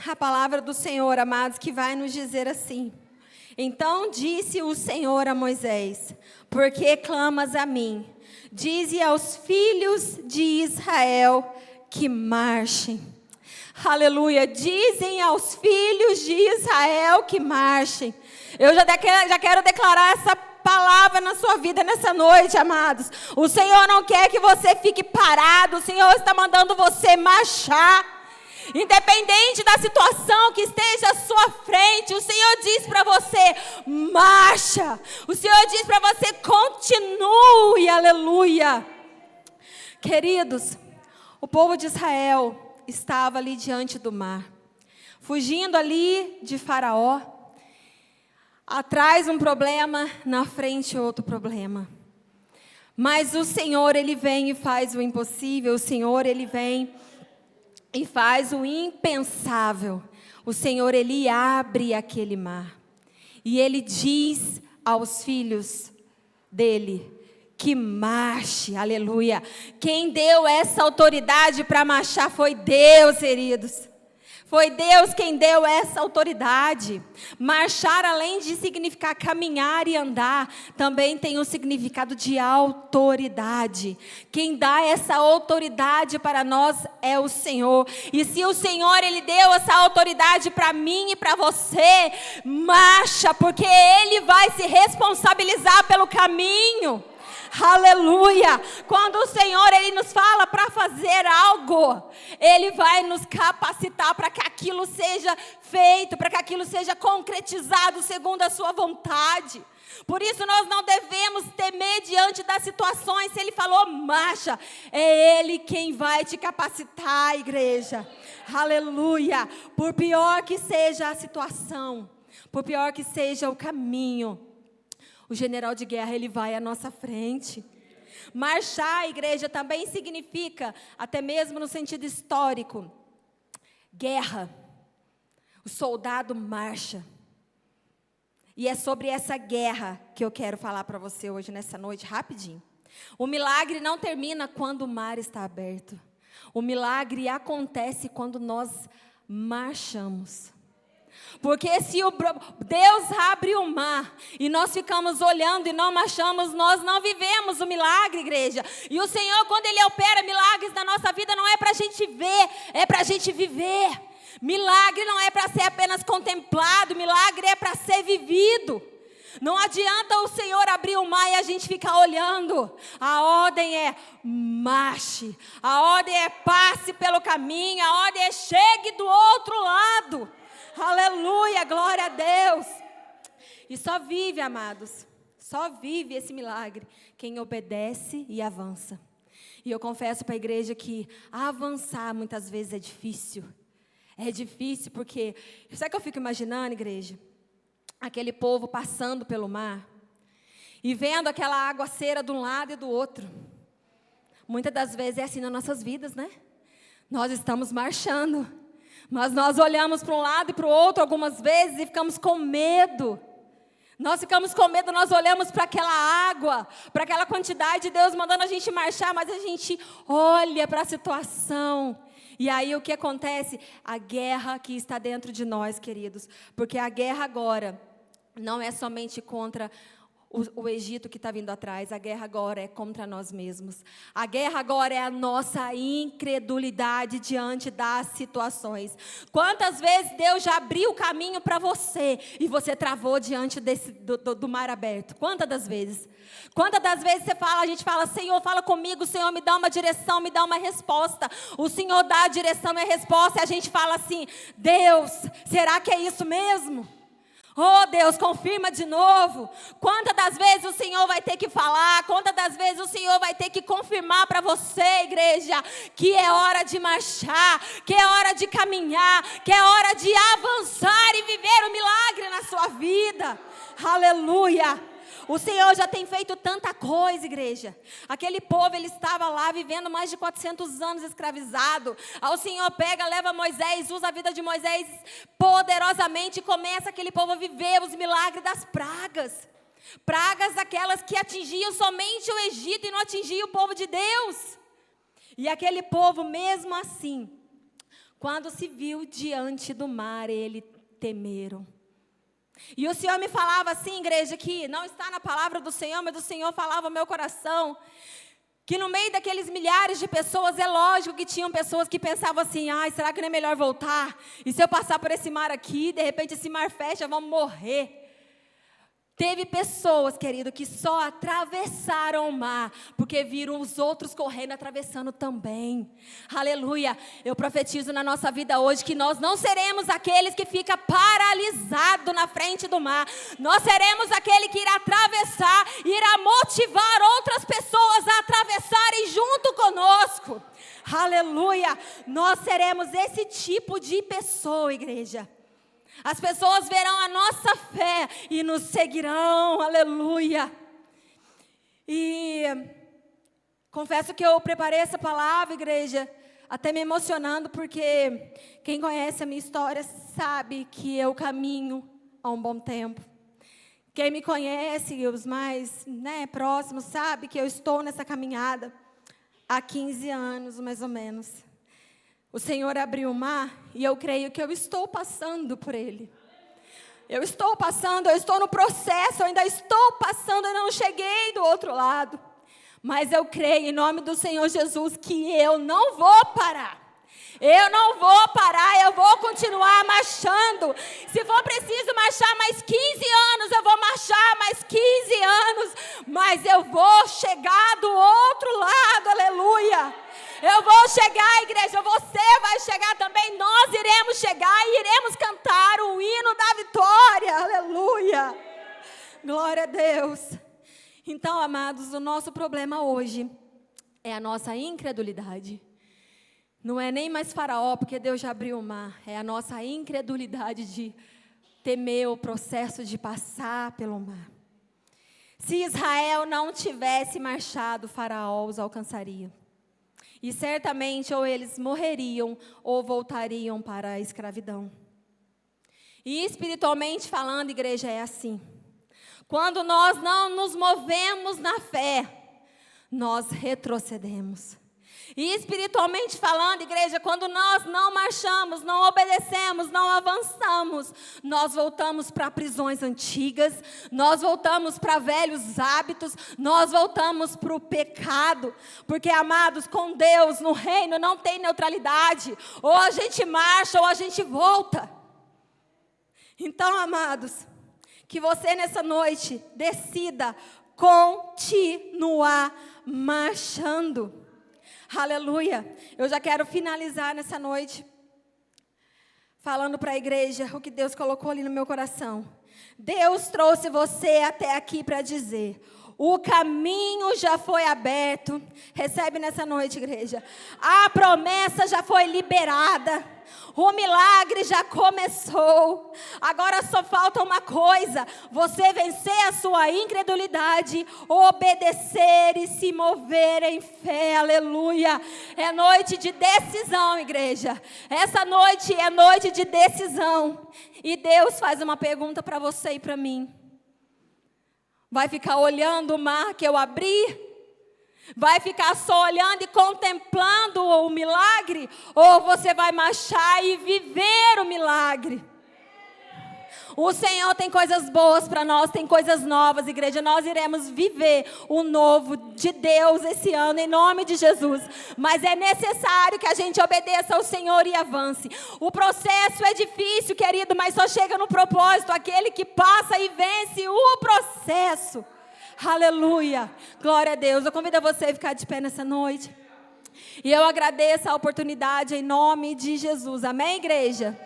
a palavra do Senhor, amados, que vai nos dizer assim: então disse o Senhor a Moisés: por que clamas a mim? Dize aos filhos de Israel que marchem. Aleluia, dizem aos filhos de Israel que marchem. Eu já quero declarar essa palavra na sua vida nessa noite, amados. O Senhor não quer que você fique parado, o Senhor está mandando você marchar. Independente da situação que esteja à sua frente, o Senhor diz para você: marcha. O Senhor diz para você: continue, aleluia. Queridos, o povo de Israel estava ali diante do mar, fugindo ali de Faraó. Atrás um problema, na frente outro problema. Mas o Senhor, Ele vem e faz o impossível. O Senhor, Ele vem e faz o impensável. O Senhor, Ele abre aquele mar. E Ele diz aos filhos dEle que marche, aleluia. Quem deu essa autoridade para marchar foi Deus, queridos. Foi Deus quem deu essa autoridade. Marchar, além de significar caminhar e andar, também tem um significado de autoridade. Quem dá essa autoridade para nós é o Senhor. E se o Senhor, Ele deu essa autoridade para mim e para você, marcha, porque Ele vai se responsabilizar pelo caminho. Aleluia! Quando o Senhor, Ele nos fala para fazer algo, Ele vai nos capacitar para que aquilo seja feito, para que aquilo seja concretizado segundo a sua vontade. Por isso nós não devemos temer diante das situações. Se Ele falou marcha, é Ele quem vai te capacitar, igreja. Aleluia! Por pior que seja a situação, por pior que seja o caminho, o general de guerra, ele vai à nossa frente. Marchar, igreja, também significa, até mesmo no sentido histórico, guerra. O soldado marcha. E é sobre essa guerra que eu quero falar para você hoje, nessa noite, rapidinho. O milagre não termina quando o mar está aberto. O milagre acontece quando nós marchamos. Porque se Deus abre o mar e nós ficamos olhando e não marchamos, nós não vivemos o milagre, igreja. E o Senhor, quando Ele opera milagres na nossa vida, não é para a gente ver, é para a gente viver. Milagre não é para ser apenas contemplado, milagre é para ser vivido. Não adianta o Senhor abrir o mar e a gente ficar olhando. A ordem é marche, a ordem é passe pelo caminho, a ordem é chegue do outro lado. Aleluia, glória a Deus. E só vive, amados, só vive esse milagre quem obedece e avança. E eu confesso para a igreja que avançar muitas vezes é difícil. É difícil porque, sabe o que eu fico imaginando, igreja? Aquele povo passando pelo mar e vendo aquela aguaceira de um lado e do outro. Muitas das vezes é assim nas nossas vidas, né? Nós estamos marchando. Mas nós olhamos para um lado e para o outro algumas vezes e ficamos com medo. Nós ficamos com medo, nós olhamos para aquela água, para aquela quantidade de Deus mandando a gente marchar, mas a gente olha para a situação. E aí o que acontece? A guerra que está dentro de nós, queridos. Porque a guerra agora não é somente contra o Egito que está vindo atrás, a guerra agora é contra nós mesmos. A guerra agora é a nossa incredulidade diante das situações. Quantas vezes Deus já abriu o caminho para você e você travou diante do mar aberto? Quantas das vezes? Quantas das vezes a gente fala, Senhor, fala comigo, Senhor, me dá uma direção, me dá uma resposta. O Senhor dá a direção e a resposta e a gente fala assim, Deus, será que é isso mesmo? Oh Deus, confirma de novo. Quantas das vezes o Senhor vai ter que falar? Quantas das vezes o Senhor vai ter que confirmar para você, igreja, que é hora de marchar, que é hora de caminhar, que é hora de avançar e viver o milagre na sua vida. Aleluia. O Senhor já tem feito tanta coisa, igreja. Aquele povo, ele estava lá vivendo mais de 400 anos escravizado. Aí o Senhor pega, leva Moisés, usa a vida de Moisés poderosamente e começa aquele povo a viver os milagres das pragas. Pragas aquelas que atingiam somente o Egito e não atingiam o povo de Deus. E aquele povo, mesmo assim, Quando se viu diante do mar, eles temeram. E o Senhor me falava assim, igreja, que não está na palavra do Senhor, mas o Senhor falava ao meu coração, que no meio daqueles milhares de pessoas, é lógico que tinham pessoas que pensavam assim, ai, será que não é melhor voltar? E se eu passar por esse mar aqui, de repente esse mar fecha, vamos morrer. Teve pessoas, querido, que só atravessaram o mar, porque viram os outros correndo, atravessando também. Aleluia. Eu profetizo na nossa vida hoje que nós não seremos aqueles que ficam paralisados na frente do mar. Nós seremos aquele que irá atravessar, irá motivar outras pessoas a atravessarem junto conosco. Aleluia. Nós seremos esse tipo de pessoa, igreja. As pessoas verão a nossa fé e nos seguirão, aleluia. E confesso que eu preparei essa palavra, igreja, até me emocionando, porque quem conhece a minha história sabe que eu caminho há um bom tempo. Quem me conhece, os mais próximos, sabe que eu estou nessa caminhada há 15 anos, mais ou menos. O Senhor abriu o mar e eu creio que eu estou passando por ele. Eu estou passando, eu estou no processo, eu ainda estou passando, eu não cheguei do outro lado. Mas eu creio em nome do Senhor Jesus que eu não vou parar. Eu não vou parar, eu vou continuar marchando. Se for preciso marchar mais 15 anos, eu vou marchar mais 15 anos. Mas eu vou chegar do outro lado, aleluia. Eu vou chegar, igreja, você vai chegar também. Nós iremos chegar e iremos cantar o hino da vitória, aleluia. Glória a Deus. Então, amados, o nosso problema hoje é a nossa incredulidade. Não é nem mais Faraó, porque Deus já abriu o mar. É a nossa incredulidade de temer o processo de passar pelo mar. Se Israel não tivesse marchado, Faraó os alcançaria. E certamente ou eles morreriam ou voltariam para a escravidão. E espiritualmente falando, igreja, é assim. Quando nós não nos movemos na fé, nós retrocedemos. E espiritualmente falando, igreja, quando nós não marchamos, não obedecemos, não avançamos, nós voltamos para prisões antigas, nós voltamos para velhos hábitos, nós voltamos para o pecado. Porque, amados, com Deus no reino não tem neutralidade. Ou a gente marcha ou a gente volta. Então, amados, que você nessa noite decida continuar marchando. Aleluia. Eu já quero finalizar nessa noite falando para a igreja o que Deus colocou ali no meu coração. Deus trouxe você até aqui para dizer: o caminho já foi aberto. Recebe nessa noite, igreja. A promessa já foi liberada. O milagre já começou. Agora só falta uma coisa: você vencer a sua incredulidade, obedecer e se mover em fé. Aleluia. É noite de decisão, igreja. Essa noite é noite de decisão. E Deus faz uma pergunta para você e para mim. Vai ficar olhando o mar que eu abri? Vai ficar só olhando e contemplando o milagre? Ou você vai marchar e viver o milagre? O Senhor tem coisas boas para nós, tem coisas novas, igreja. Nós iremos viver o novo de Deus esse ano, em nome de Jesus. Mas é necessário que a gente obedeça ao Senhor e avance. O processo é difícil, querido, mas só chega no propósito aquele que passa e vence o processo. Aleluia. Glória a Deus. Eu convido você a ficar de pé nessa noite. E eu agradeço a oportunidade em nome de Jesus. Amém, igreja?